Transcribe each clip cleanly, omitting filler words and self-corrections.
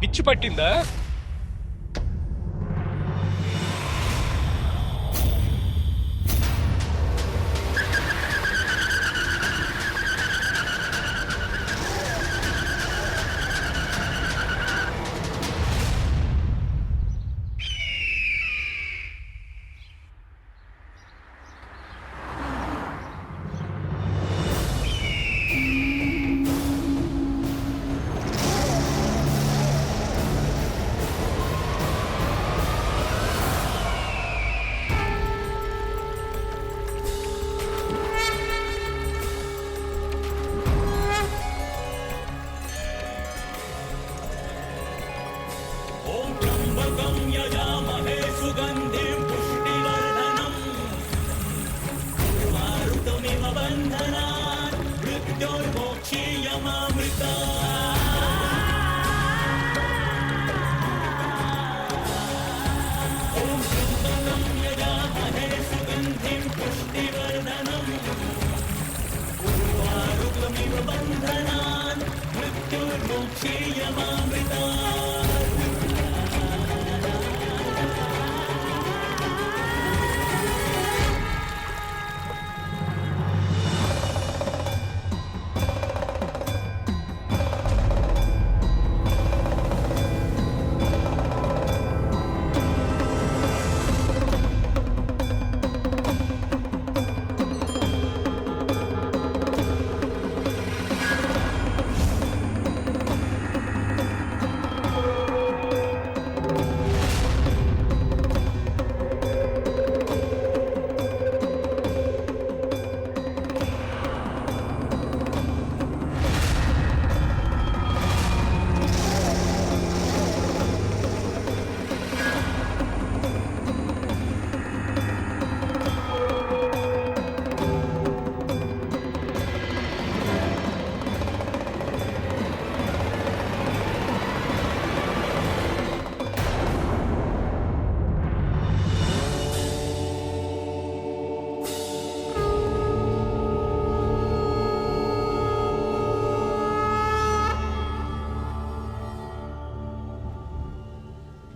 పిచ్చి పట్టిందా?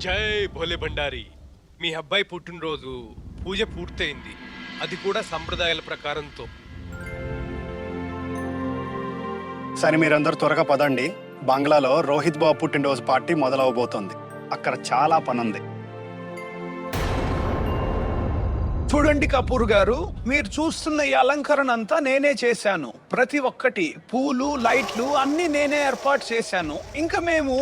జై భోలే భండారి. మీ అబ్బాయి పుట్టినరోజు పూజ పూర్తయింది, అది కూడా సంప్రదాయాల ప్రకారంతో. సరే మీరందరూ త్వరగా పదండి. బంగ్లాలో రోహిత్ బాబు పుట్టినరోజు పార్టీ మొదలవబోతోంది. అక్కడ చాలా పనుంది. చూడండి కపూర్ గారు, మీరు చూస్తున్న ఈ అలంకరణ అంతా నేనే చేశాను. ప్రతి ఒక్కటి పూలు, లైట్లు అన్ని నేనే ఏర్పాటు చేశాను. ఇంకా మేము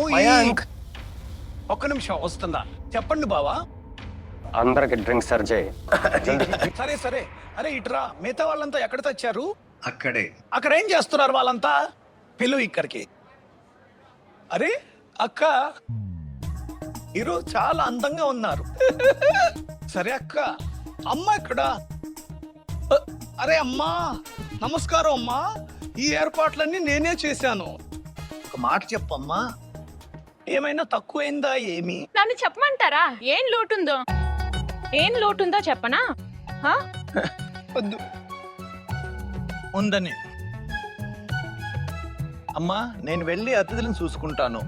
ఒక్క నిమిషం వస్తుందా? చెప్పండి బావా. అందరికి డ్రింక్ సర్వ్ చేయి. సరే సరే. అరే ఇట్రా, మిగతా వాళ్ళంతా ఎక్కడ తెచ్చారు? అక్కడే. అక్కడ ఏం చేస్తున్నారు వాళ్ళంతా? పిలువు ఇక్కడికి. అరే అక్క, ఈరోజు చాలా అందంగా ఉన్నారు. సరే అక్క, అమ్మ ఎక్కడ? అరే అమ్మా, నమస్కారం అమ్మా. ఈ ఏర్పాట్లన్నీ నేనే చేశాను. ఒక మాట చెప్పమ్మా, ఏమైనా తక్కువైందా? ఏమి నన్ను చెప్పమంటారా? ఏం లోటుందో చెప్పనా? వద్దు ఉందని. అమ్మా, నేను వెళ్ళి అతిథులను చూసుకుంటాను.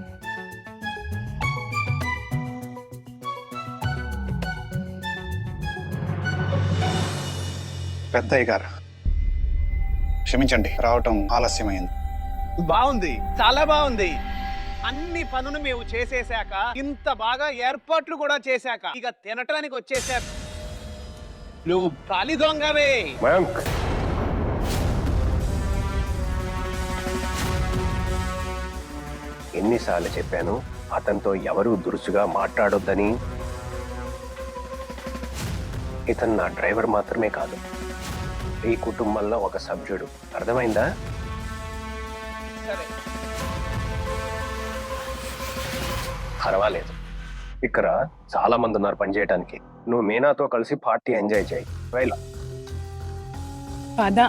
పెద్దయ్య గారు క్షమించండి, రావటం ఆలస్యమైంది. బాగుంది, చాలా బాగుంది. అన్ని పనులు మేము చేసేసాక, ఇంత బాగా ఏర్పాట్లు కూడా చేశాక, ఇక తినటానికి వచ్చేసారు. నువ్వు కాలి దొంగవే. మయాంక్, ఎన్నిసార్లు చెప్పాను అతనితో ఎవరూ దురుసుగా మాట్లాడొద్దని. ఇతను నా డ్రైవర్ మాత్రమే కాదు, ఈ కుటుంబంలో ఒక సభ్యుడు. అర్థమైందా? సరే, పర్వాలేదు, ఇక్కడ చాలా మంది ఉన్నారు పనిచేయడానికి. నువ్వు మీనాతో కలిసి పార్టీ ఎంజాయ్ చేయి. వెళ్ళు. పద.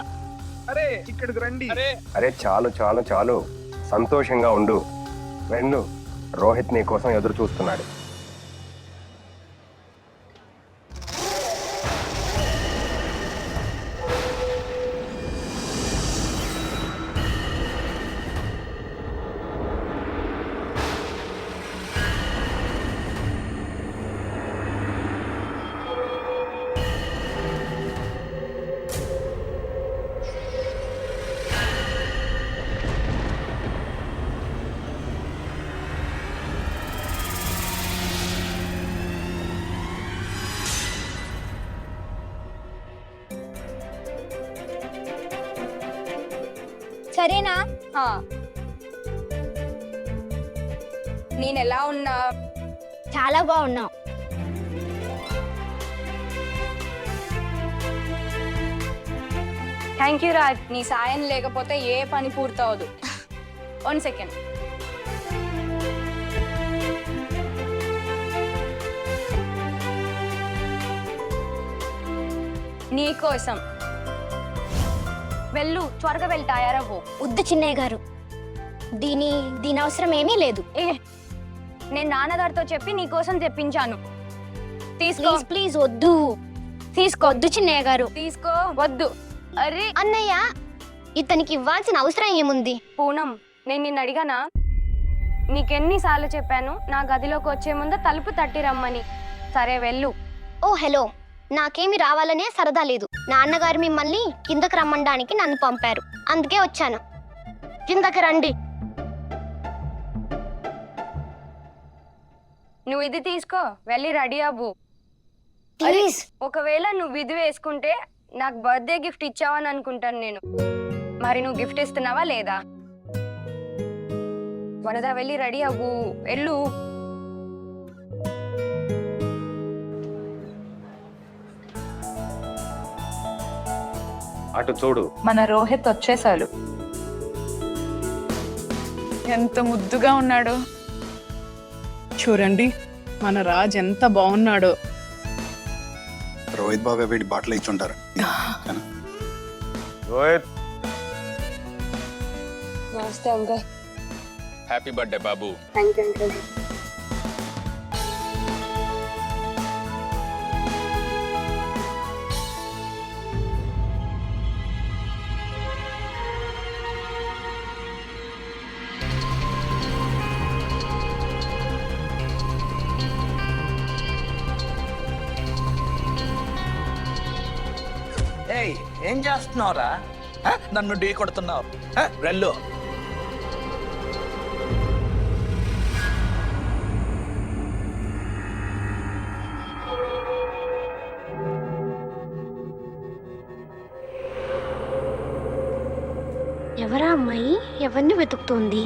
అరే ఇక్కడికి రండి. అరే అరే చాలు చాలు చాలు, సంతోషంగా ఉండు. వెళ్ళు, రోహిత్ నీ కోసం ఎదురు చూస్తున్నాడు. సరేనా? నేను ఎలా ఉన్నా? చాలా బాగున్నావు. Thank you Raj. నీ సాయం లేకపోతే ఏ పని పూర్తవదు. 1 సెకండ్. నీకోసం. వెళ్ళు, త్వరగా వెళ్ళి తయారవ్వు. వద్దు చిన్నయ్య గారు, దీని అవసరం ఏమీ లేదు. నేను నాన్నగారితో చెప్పి నీకోసం తెప్పించాను. తీసుకో. ప్లీజ్ వద్దు. తీసుకోవద్దు చిన్నయ్య గారు. తీసుకో. వద్దు. అరే అన్నయ్య, ఇతనికి ఇవ్వాల్సిన అవసరం ఏముంది? పూనం, నేను నిన్ను అడిగానా? నీకెన్నిసార్లు చెప్పాను నా గదిలోకి వచ్చే ముందు తలుపు తట్టి రమ్మని. సరే వెళ్ళు. ఓ హలో, నాకేమి రావాలనే సరదా లేదు. నాన్నగారు మిమ్మల్ని కిందకి రమ్మడానికి నన్ను పంపారు, అందుకే వచ్చాను. కిందకి రండి. నువ్వు ఇది తీసుకో, వెళ్ళి రెడీ అవ్వు. ప్లీజ్. ఒకవేళ నువ్వు ఇది వేసుకుంటే నాకు బర్త్డే గిఫ్ట్ ఇచ్చావని అనుకుంటాను నేను. మరి నువ్వు గిఫ్ట్ ఇస్తున్నావా లేదా? వనదా, వెళ్ళి రెడీ అవ్వు. వెళ్ళు. అటు చూడు. మన రోహిత్ వచ్చేసాడు. ఎంత ముద్దుగా ఉన్నాడు చూడండి. మన రాజ్ ఎంత బాగున్నాడో. రోహిత్ బాబు వీడి బాటలు ఇచ్చుంటారు. రోహిత్, నమస్తే uncle. Happy birthday Babu. Thank you uncle. ఏయ్, ఏం చేస్తున్నావురా? నన్ను ఢీ కొడుతున్నావు. వెళ్ళు. ఎవరా అమ్మాయి? ఎవరిని వెతుకుతోంది?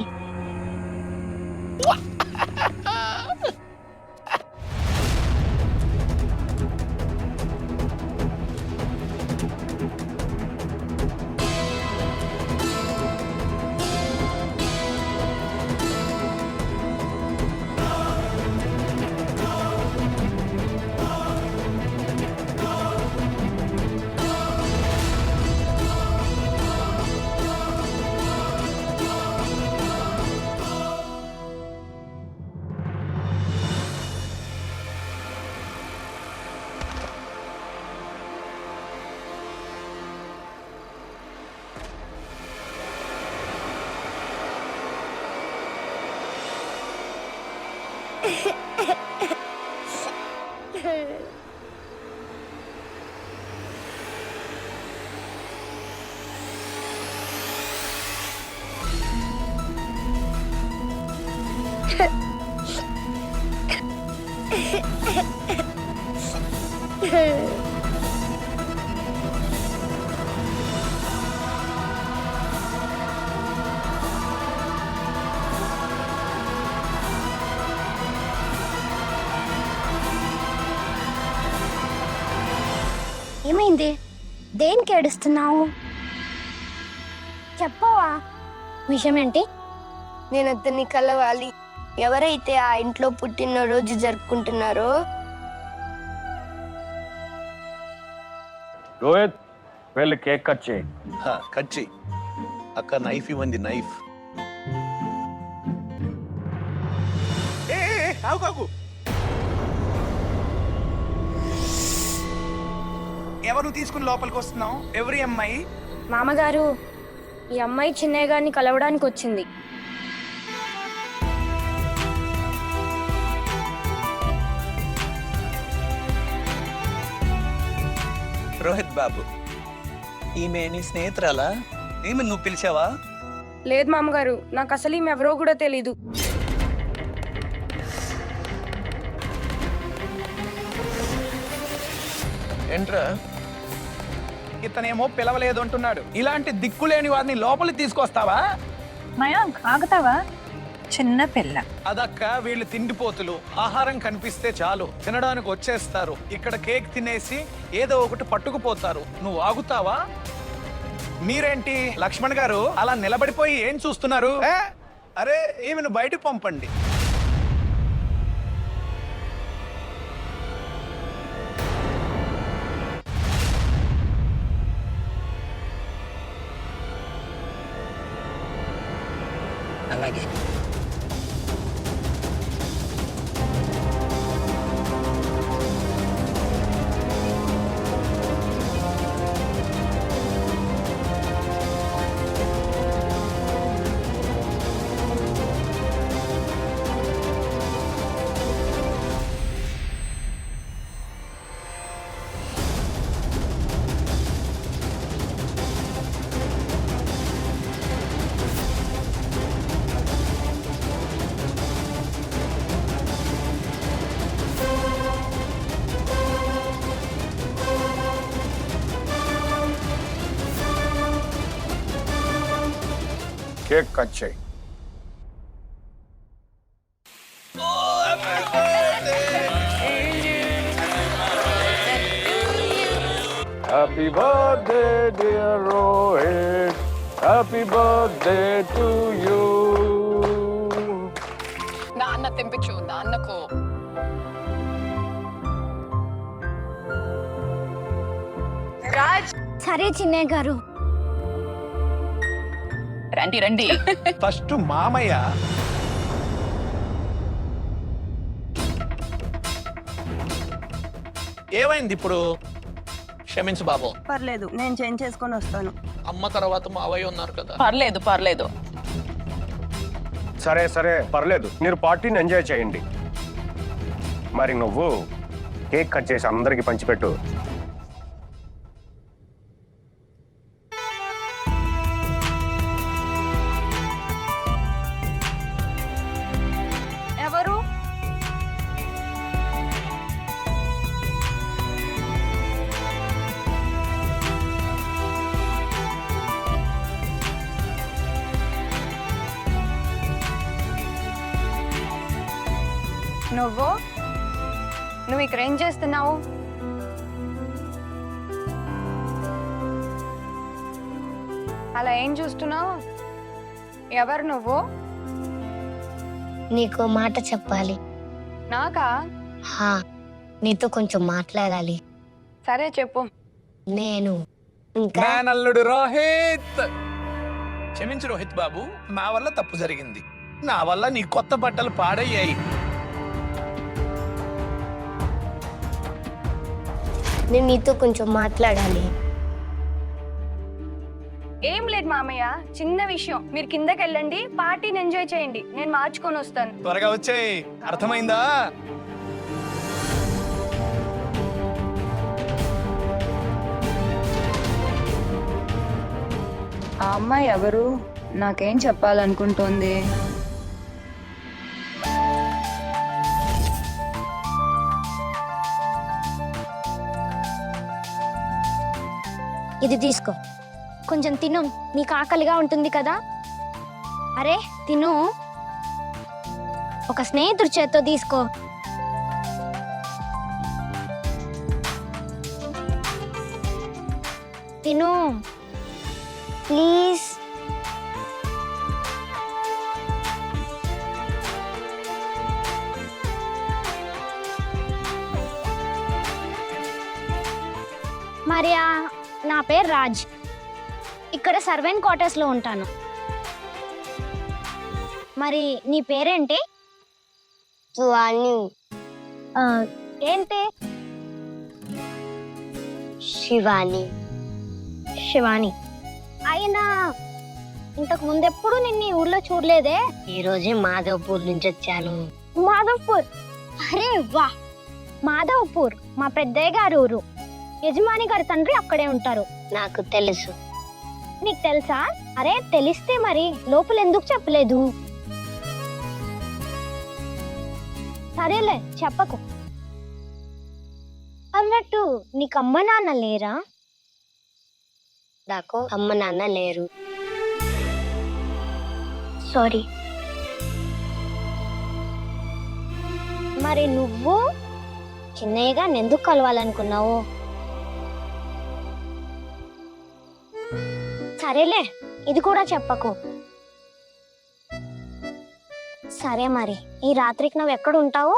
ఏమైంది? దేనికి ఏడుస్తున్నావు? చెప్పవా? విషయం ఏంటి? నేను అతన్ని కలవాలి. ఎవరైతే ఆ ఇంట్లో పుట్టినరోజు జరుపుకుంటున్నారో రోహిత్ వెళ్ళి కేక్ కట్ చేయి. కట్ చెయ్యి. అక్క నైఫ్ ఇవ్వండి, నైఫ్. ఆగు. ఎవరు తీసుకుని లోపలికి వస్తున్నావు? ఎవరి అమ్మాయి? మామగారు, ఈ అమ్మాయి చిన్నయ్య గారిని కలవడానికి వచ్చింది. రోహిత్ బాబు, ఈమె నీ స్నేహితురాలా? ఏమి నువ్వు పిలిచావా? లేదు మామగారు, నాకు అసలు ఈమె ఎవరో కూడా తెలీదు. ఏంట్రా? ఇతనేమో పిలవలేదు అంటున్నాడు. ఇలాంటి దిక్కులేని వారిని లోపలికి తీసుకొస్తావా? మయాంక్ ఆగుతావా? చిన్న పిల్ల. అదక్క, వీళ్ళు తిండిపోతులు. ఆహారం కనిపిస్తే చాలు తినడానికి వచ్చేస్తారు. ఇక్కడ కేక్ తినేసి ఏదో ఒకటి పట్టుకుపోతారు. నువ్వు ఆగుతావా? మీరేంటి లక్ష్మణ్ గారు అలా నిలబడిపోయి ఏం చూస్తున్నారు? అరే, ఈమెను బయటకు పంపండి. అలాగే. కేక్ కట్ చేయి. Happy birthday dear Rohit, happy birthday to you. నాన్న తెంపించు, నాన్నకు. రాజ్, సరే చిన్నయ్య గారు. రండి రండి. ఫస్ట్ మామయ్య. ఏమైంది ఇప్పుడు? క్షమించు బాబు. పర్లేదు, నేను చేంజ్ చేసుకొని వస్తాను. అమ్మ తర్వాత మావయ్య ఉన్నారు కదా. పర్లేదు పర్లేదు. సరే సరే పర్లేదు, మీరు పార్టీని ఎంజాయ్ చేయండి. మరి నువ్వు కేక్ కట్ చేసి అందరికి పంచిపెట్టు. ఎవరు? నువ్వు ఇక్కడ ఏం చేస్తున్నావు? అలా ఏం చూస్తున్నావు? ఎవరు నువ్వు? నీకు మాట చెప్పాలి. నాకా? హా, నీతో కొంచెం మాట్లాడాలి. సరే చెప్పు. నేను ఇంకా మేనల్లుడు రోహిత్. క్షమించు రోహిత్ బాబు, నా వల్ల తప్పు జరిగింది. నా వల్ల నీ కొత్త బట్టలు పాడయ్యాయి. నేను నీతో కొంచెం మాట్లాడాలి. ఏం లేదు మామయ్య, చిన్న విషయం. మీరు కిందకి వెళ్ళండి, పార్టీని ఎంజాయ్ చేయండి, నేను మార్చుకొని వస్తాను. త్వరగా వచ్చేయ్. అర్థమైందా? ఆ అమ్మాయి ఎవరు? నాకేం చెప్పాలనుకుంటోంది? ఇది తీసుకో, కొంచెం తిను, నీకు ఆకలిగా ఉంటుంది కదా. అరే తిను, ఒక స్నేహితుడి చేత్తో తీసుకో. తిను ప్లీజ్. మరియా, నా పేరు రాజ్. ఇక్కడ సర్వెంట్ క్వార్టర్స్లో ఉంటాను. మరి నీ పేరేంటి? ఏంటి? శివాని. శివాని అయినా ఇంతకు ముందెప్పుడు నిన్ను ఈ ఊర్లో చూడలేదే. ఈ రోజే మాధవ్పూర్ నుంచి వచ్చాను. మాధవ్పూర్? అరే వా, మాధవ్పూర్ మా పెద్దయ్య గారి ఊరు. యజమాని గారి తండ్రి అక్కడే ఉంటారు. నాకు తెలుసు. నీకు తెలుసా? అరే తెలిస్తే మరి లోపల ఎందుకు చెప్పలేదు? సరేలే చెప్పకు. అన్నట్టు నీకు అమ్మ నాన్న లేరా? నాకు అమ్మ నాన్న లేరు. సారీ. మరి నువ్వు చిన్నయ్యగా ఎందుకు కలవాలనుకున్నావు? సరేలే, ఇది కూడా చెప్పకు. సరే మరి ఈ రాత్రికి నువ్వు ఎక్కడ ఉంటావు?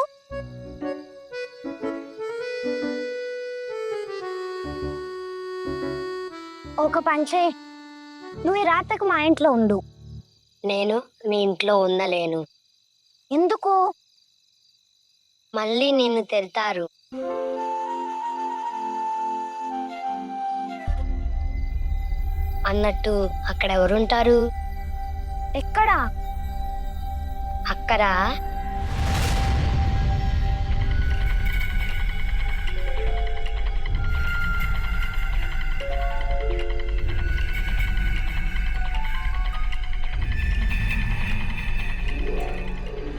ఒక పంచే, నువ్వు ఈ రాత్రికి మా ఇంట్లో ఉండు. నేను మీ ఇంట్లో ఉండలేను. ఎందుకు? మళ్ళీ నిన్ను తిడతారు. అన్నట్టు అక్కడ ఎవరుంటారు? ఎక్కడ? అక్కడ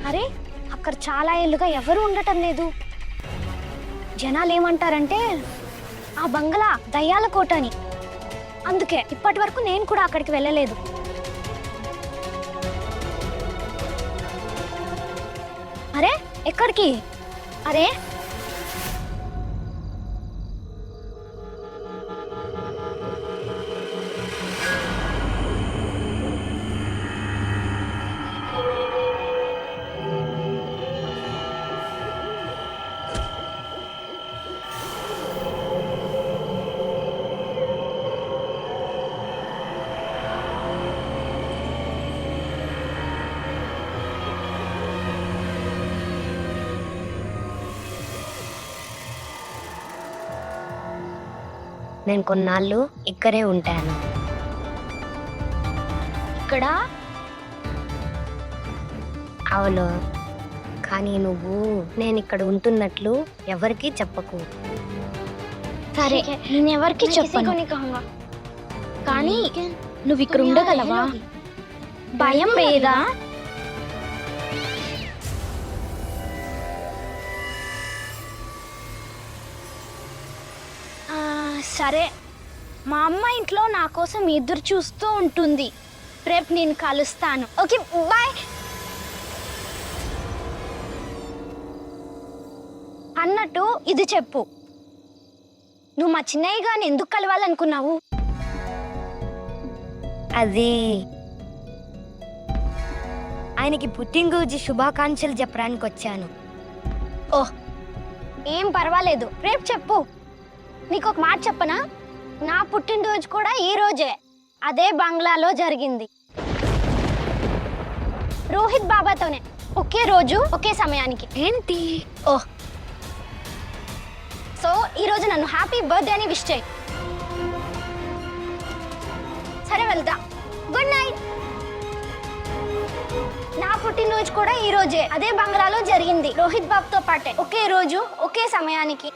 అరే అక్కడ చాలా ఏళ్ళుగా ఎవరు ఉండటం లేదు. జనాలు ఏమంటారంటే ఆ బంగ్లా దయ్యాల కోట అని. అందుకే ఇప్పటి వరకు నేను కూడా అక్కడికి వెళ్ళలేదు. అరే ఎక్కడికి? అరే నేను కొన్నాళ్ళు ఇక్కడే ఉంటాను. ఇక్కడ? అవును, కానీ నువ్వు నేను ఇక్కడ ఉంటున్నట్లు ఎవరికీ చెప్పకు. సరే, నేను ఎవరికి చెప్పను. కానీ నువ్వు ఇక్కడ ఉండగలవా? భయం లేదా? సరే, మా అమ్మ ఇంట్లో నా కోసం ఎదురు చూస్తూ ఉంటుంది. రేపు నేను కలుస్తాను. Okay bye. అన్నట్టు ఇది చెప్పు, నువ్వు మా చిన్నయ్య గారిని ఎందుకు కలవాలనుకున్నావు? అది ఆయనకి పుట్టినరోజు శుభాకాంక్షలు చెప్పడానికి వచ్చాను. ఓహ్, ఏం పర్వాలేదు, రేపు చెప్పు. నీకు ఒక మాట చెప్పనా? నా పుట్టినరోజు కూడా ఈ రోజే అదే బంగ్లాలో జరిగింది. రోహిత్ బాబాతోనే ఒకే రోజు ఒకే సమయానికి. ఏంటి? ఓహ్, సో ఈ రోజు నన్ను హ్యాపీ బర్త్డే అని విష్ చేయి. సరే వెళ్తా. Good night. నా పుట్టినరోజు కూడా ఈ రోజే అదే బంగ్లాలో జరిగింది. రోహిత్ బాబుతో పాటే ఒకే రోజు ఒకే సమయానికి.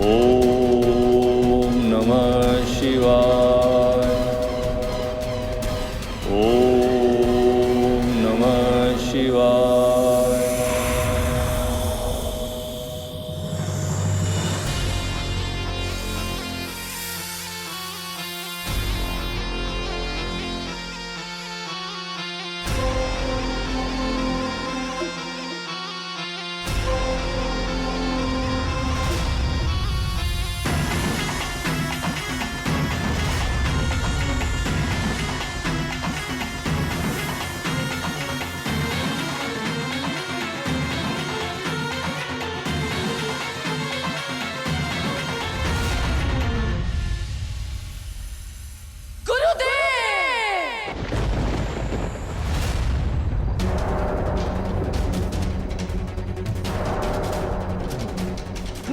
ఓం నమః శివాయ. ఓం నమః శివాయ.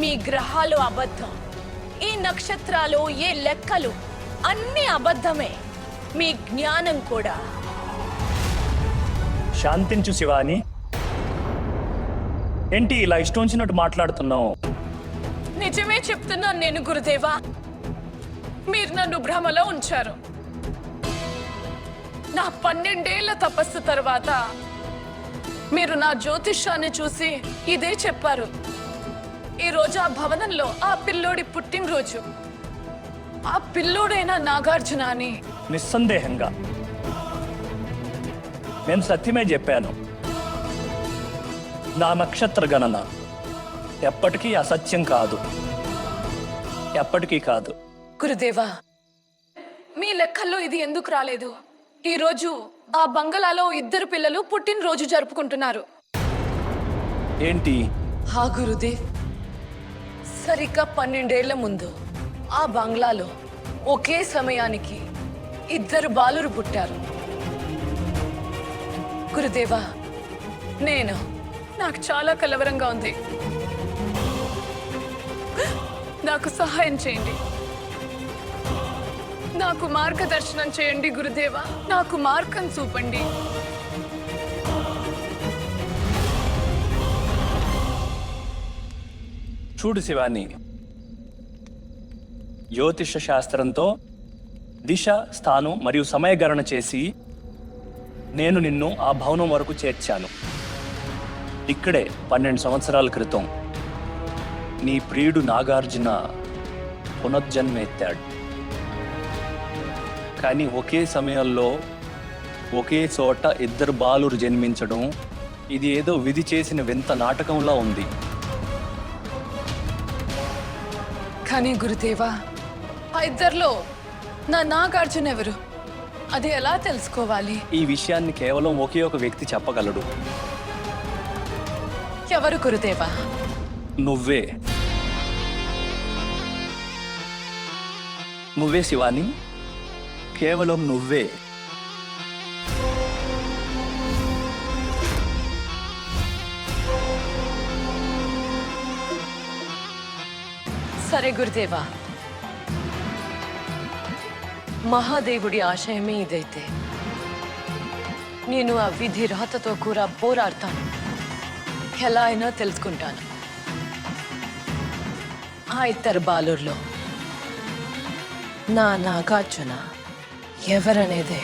మీ గ్రహాలు అబద్ధం, ఈ నక్షత్రాలు, ఏ లెక్కలు అన్ని అబద్ధమే, మీ జ్ఞానం కూడా. శాంతించు శివాని. ఏంటి ఇలా ఇష్టం వచ్చినట్టు మాట్లాడుతున్నావు? నిజమే చెప్తున్నాను నేను గురుదేవా. మీరు నన్ను భ్రమలో ఉంచారు. నా 12 ఏళ్ల తపస్సు తర్వాత మీరు నా జ్యోతిష్యాన్ని చూసి ఇదే చెప్పారు. ఈ రోజు ఆ భవనంలో ఆ పిల్లోడి పుట్టినరోజు. ఆ పిల్లోడైన నాగార్జున అని. నిస్సందేహంగా నేను సత్యమే చెప్పాను. నా నక్షత్ర గణన ఎప్పటికీ అసత్యం కాదు, ఎప్పటికీ కాదు. గురుదేవా, మీ లెక్కల్లో ఇది ఎందుకు రాలేదు? ఈ రోజు ఆ బంగళాలో 2 పిల్లలు పుట్టినరోజు జరుపుకుంటున్నారు. ఏంటి? హా గురుదేవ్, సరిగ్గా 12 ఏళ్ల ముందు ఆ బంగ్లాలో ఒకే సమయానికి 2 బాలురు పుట్టారు. గురుదేవా, నాకు చాలా కలవరంగా ఉంది. నాకు సహాయం చేయండి, నాకు మార్గదర్శనం చేయండి గురుదేవా. నాకు మార్గం చూపండి. చూడు శివాని, జ్యోతిష శాస్త్రంతో దిశ, స్థానం మరియు సమయగణన చేసి నేను నిన్ను ఆ భవనం వరకు చేర్చాను. ఇక్కడే 12 సంవత్సరాల క్రితం నీ ప్రియుడు నాగార్జున పునర్జన్మ ఎత్తాడు. కానీ ఒకే సమయంలో ఒకే చోట 2 బాలురు జన్మించడం, ఇది ఏదో విధి చేసిన వింత నాటకంలా ఉంది. కానీ గురుదేవా, ఆ 2లో నా నాగార్జున ఎవరు? అది ఎలా తెలుసుకోవాలి? ఈ విషయాన్ని కేవలం ఒకే ఒక వ్యక్తి చెప్పగలడు. ఎవరు గురుదేవా? నువ్వే. నువ్వే శివాని, కేవలం నువ్వే. సరే గురుదేవా, మహాదేవుడి ఆశయమే ఇదైతే నేను ఆ విధి రాతతో కూడా పోరాడతాను. ఎలా అయినా తెలుసుకుంటాను ఆ 2 బాలుర్లో నా నాగార్జున ఎవరనేదే.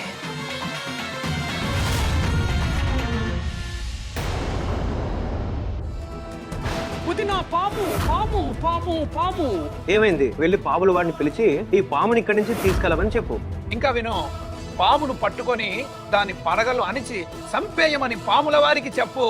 ఏమైంది? వెళ్ళి పాముల వాడిని పిలిచి ఈ పాముని ఇక్కడి నుంచి తీసుకెళ్ళమని చెప్పు. ఇంకా విను, పామును పట్టుకొని దాని పడగలు అణిచి సంపేయమని పాముల వారికి చెప్పు.